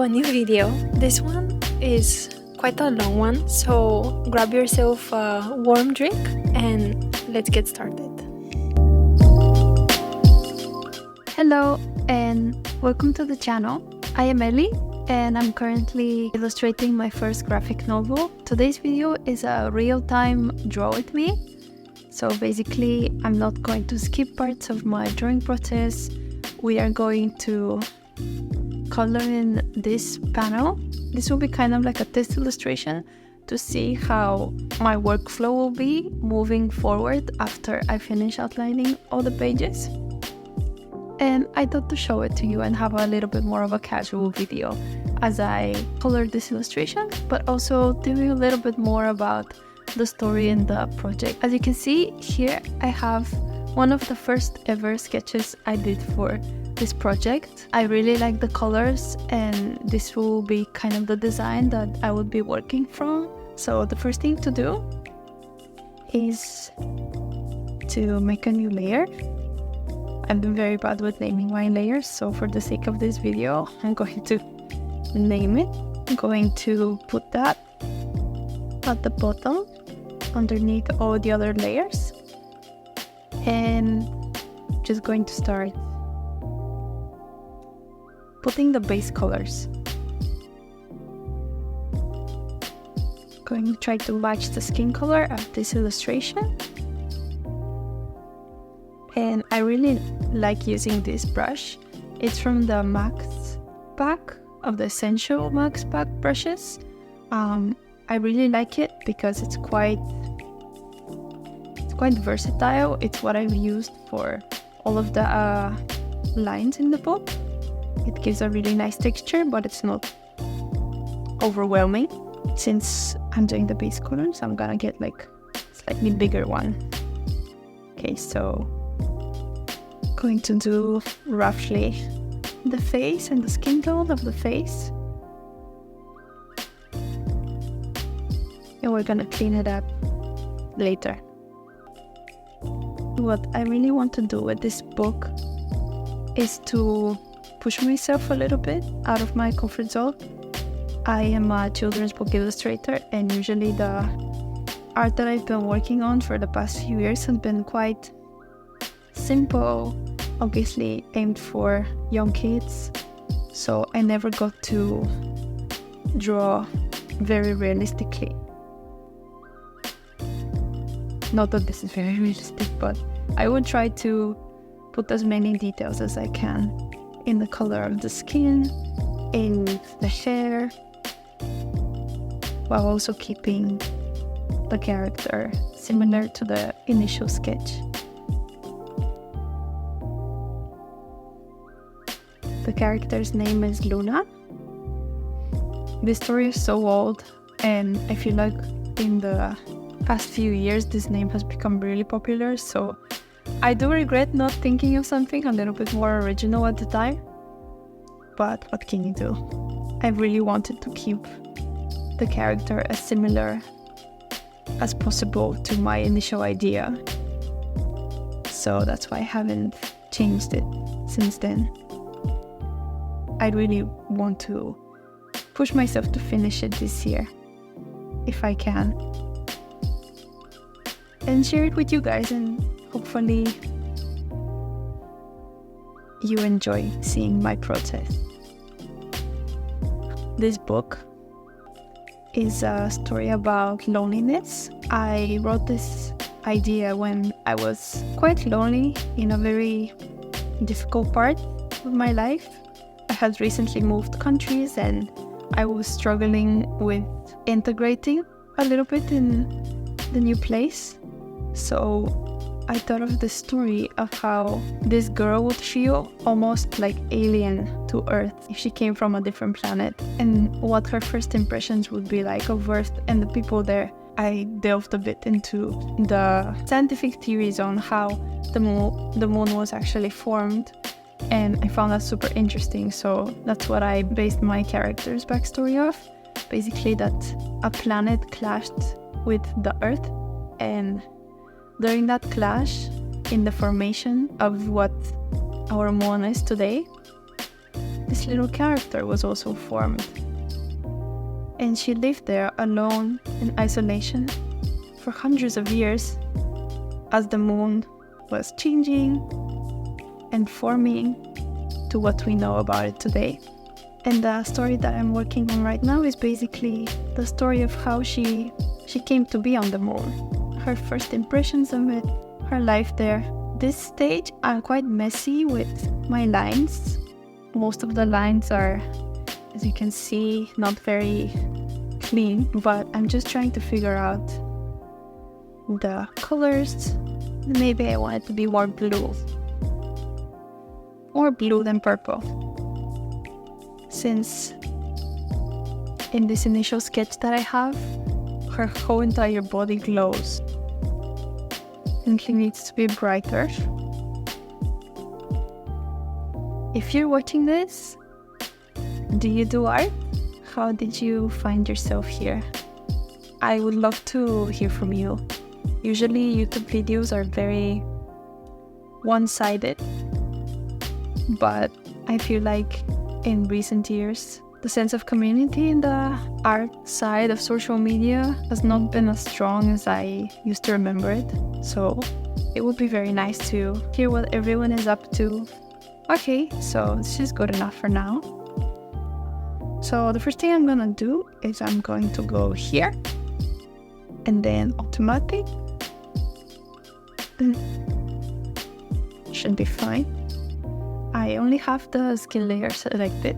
to a new video. This one is quite a long one, so grab yourself a warm drink and let's get started. Hello and welcome to the channel. I am Ellie and I'm currently illustrating my first graphic novel. Today's video is a real-time draw with me. So basically I'm not going to skip parts of my drawing process. We are going to color in this panel. This will be kind of like a test illustration to see how my workflow will be moving forward after I finish outlining all the pages. And I thought to show it to you and have a little bit more of a casual video as I color this illustration, but also tell you a little bit more about the story in the project. As you can see here, I have one of the first ever sketches I did for this project. I really like the colors and this will be kind of the design that I will be working from. So the first thing to do is to make a new layer. I've been very bad with naming my layers, so for the sake of this video, I'm going to name it. I'm going to put that at the bottom underneath all the other layers and just going to start putting the base colors. Going to try to match the skin color of this illustration. And I really like using this brush. It's from the Max pack of the Essential Max pack brushes. I really like it because it's quite versatile. It's what I've used for all of the lines in the book. It gives a really nice texture, but it's not overwhelming. Since I'm doing the base colors, I'm gonna get like a slightly bigger one. Okay, so going to do roughly the face and the skin tone of the face. And we're gonna clean it up later. What I really want to do with this book is to push myself a little bit out of my comfort zone. I am a children's book illustrator and usually the art that I've been working on for the past few years has been quite simple, obviously aimed for young kids. So I never got to draw very realistically. Not that this is very realistic, but I would try to put as many details as I can in the color of the skin, in the hair, while also keeping the character similar to the initial sketch. The character's name is Luna. This story is so old and I feel like in the past few years this name has become really popular, so I do regret not thinking of something a little bit more original at the time, but what can you do? I really wanted to keep the character as similar as possible to my initial idea, so that's why I haven't changed it since then. I really want to push myself to finish it this year, if I can, and share it with you guys, and hopefully you enjoy seeing my process. This book is a story about loneliness. I wrote this idea when I was quite lonely in a very difficult part of my life. I had recently moved countries and I was struggling with integrating a little bit in the new place. So I thought of the story of how this girl would feel almost like alien to Earth if she came from a different planet, and what her first impressions would be like of Earth and the people there. I delved a bit into the scientific theories on how the moon was actually formed, and I found that super interesting. So that's what I based my character's backstory off. Basically that a planet clashed with the Earth, and during that clash, in the formation of what our moon is today, this little character was also formed. And she lived there alone in isolation for hundreds of years as the moon was changing and forming to what we know about it today. And the story that I'm working on right now is basically the story of how she came to be on the moon, her first impressions of it, her life there. This stage, I'm quite messy with my lines. Most of the lines are, as you can see, not very clean, but I'm just trying to figure out the colors. Maybe I want it to be more blue. More blue than purple. Since in this initial sketch that I have, her whole entire body glows. And it needs to be brighter. If you're watching this, do you do art? How did you find yourself here? I would love to hear from you. Usually YouTube videos are very one-sided, but I feel like in recent years, the sense of community in the art side of social media has not been as strong as I used to remember it. So it would be very nice to hear what everyone is up to. Okay, so this is good enough for now. So the first thing I'm gonna do is I'm going to go here and then automatic. Should be fine. I only have the skin layer selected,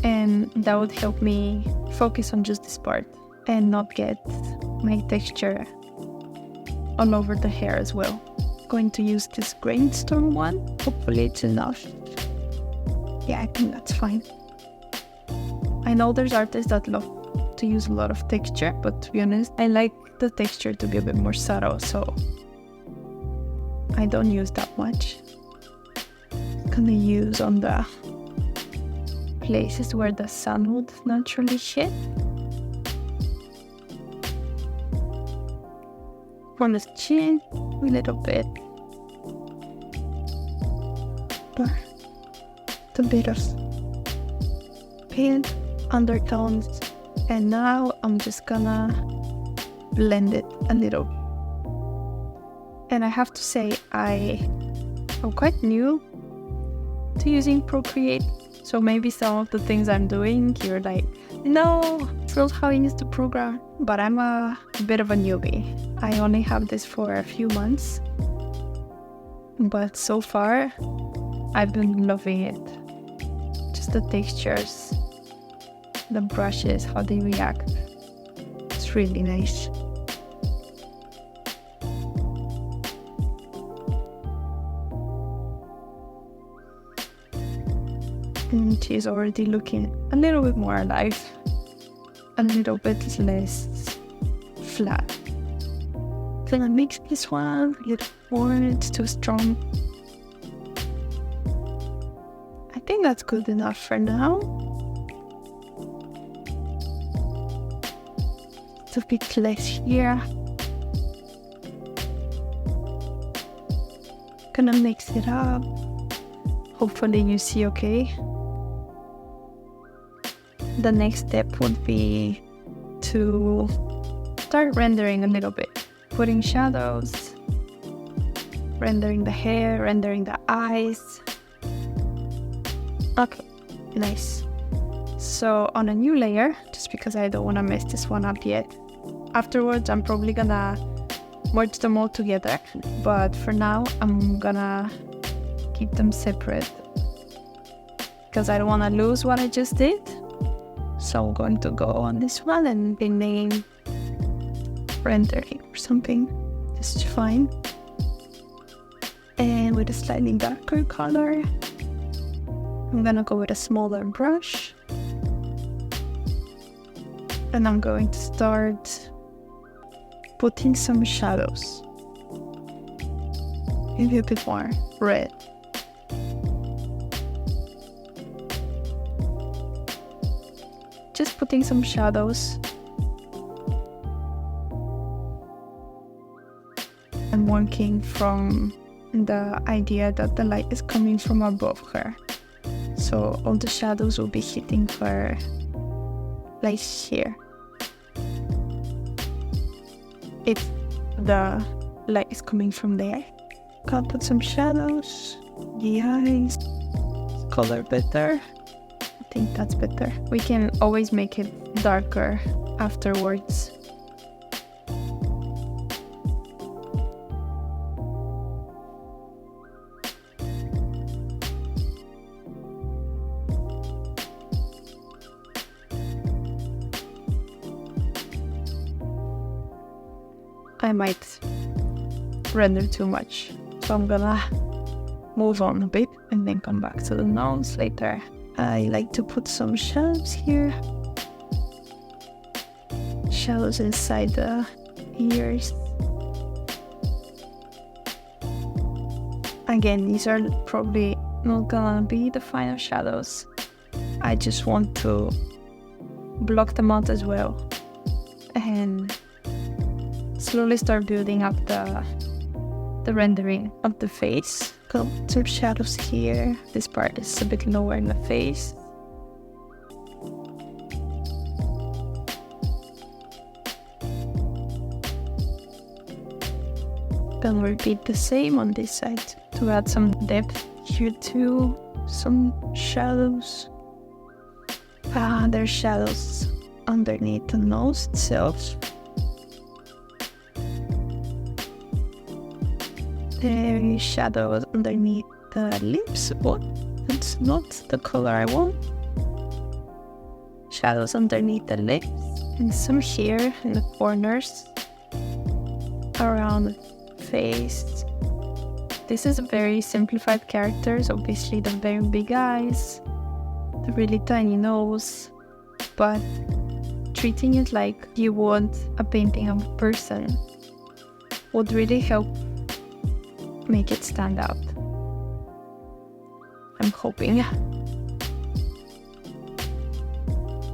and that would help me focus on just this part and not get my texture all over the hair as well. Going to use this Grainstorm one. Hopefully it's enough. Yeah, I think that's fine. I know there's artists that love to use a lot of texture, but to be honest, I like the texture to be a bit more subtle, so I don't use that much. Gonna use on the places where the sun would naturally hit. On the chin, a little bit. A bit of pale undertones. And now I'm just gonna blend it a little. And I have to say, I'm quite new to using Procreate, so maybe some of the things I'm doing, you're like, no, it's not how I used to program. But I'm a bit of a newbie. I only have this for a few months, but so far, I've been loving it. Just the textures, the brushes, how they react. It's really nice. And she's already looking a little bit more alive, a little bit less flat. Gonna mix this one a little more, it's too strong. I think that's good enough for now. It's a bit less here. Gonna mix it up. Hopefully you see okay. The next step would be to start rendering a little bit. Putting shadows, rendering the hair, rendering the eyes. Okay, nice. So on a new layer, just because I don't want to mess this one up yet. Afterwards, I'm probably gonna merge them all together. But for now, I'm gonna keep them separate because I don't want to lose what I just did. So I'm going to go on this one and rename rendering or something. Just fine. And with a slightly darker color, I'm gonna go with a smaller brush. And I'm going to start putting some shadows. Maybe a bit more red. Just putting some shadows. I'm working from the idea that the light is coming from above her. so all the shadows will be hitting her like here. If the light is coming from there, I'll put some shadows, the eyes, color better. I think that's better. We can always make it darker afterwards. I might render too much, so I'm gonna move on a bit and then come back to the nose later. I like to put some shadows here, shadows inside the ears. Again, these are probably not gonna be the final shadows. I just want to block them out as well and slowly start building up the rendering of the face. Got some shadows here. This part is a bit lower in the face. Gonna repeat the same on this side to add some depth here too. Some shadows. There's shadows underneath the nose itself. There is shadows underneath the lips. What? That's not the color I want. Shadows underneath the lips. And some here in the corners. Around the face. This is a very simplified characters. Obviously the very big eyes. The really tiny nose. But treating it like you want a painting of a person would really help make it stand out. I'm hoping.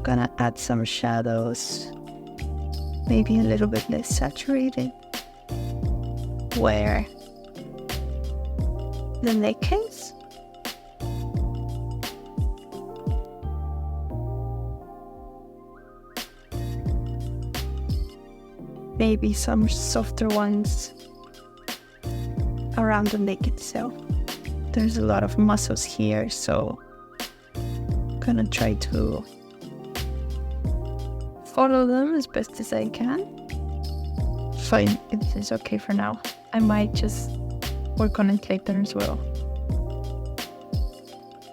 Gonna add some shadows, maybe a little bit less saturated, where the neck is. Maybe some softer ones around the neck itself. There's a lot of muscles here, so I'm gonna try to follow them as best as I can. Fine, this is okay for now. I might just work on it later as well.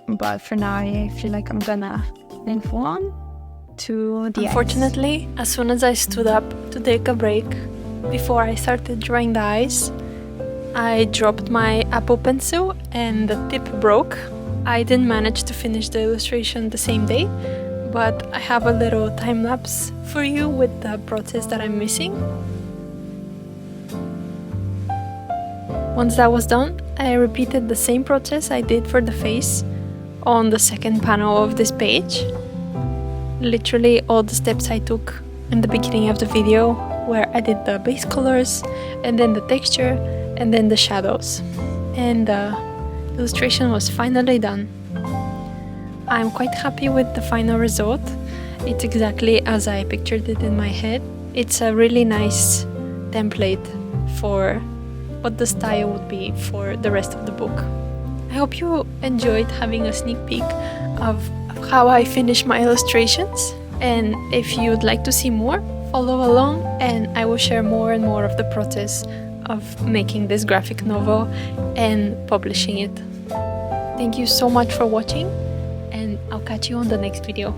But for now, I feel like I'm gonna move on to the Unfortunately, as soon as I stood up to take a break, before I started drawing the eyes, I dropped my Apple Pencil and the tip broke. I didn't manage to finish the illustration the same day, but I have a little time lapse for you with the process that I'm missing. Once that was done, I repeated the same process I did for the face on the second panel of this page. Literally all the steps I took in the beginning of the video, where I did the base colors and then the texture and then the shadows, and the illustration was finally done. I'm quite happy with the final result. It's exactly as I pictured it in my head. It's a really nice template for what the style would be for the rest of the book. I hope you enjoyed having a sneak peek of how I finish my illustrations, and if you'd like to see more, follow along and I will share more and more of the process of making this graphic novel and publishing it. Thank you so much for watching, and I'll catch you on the next video.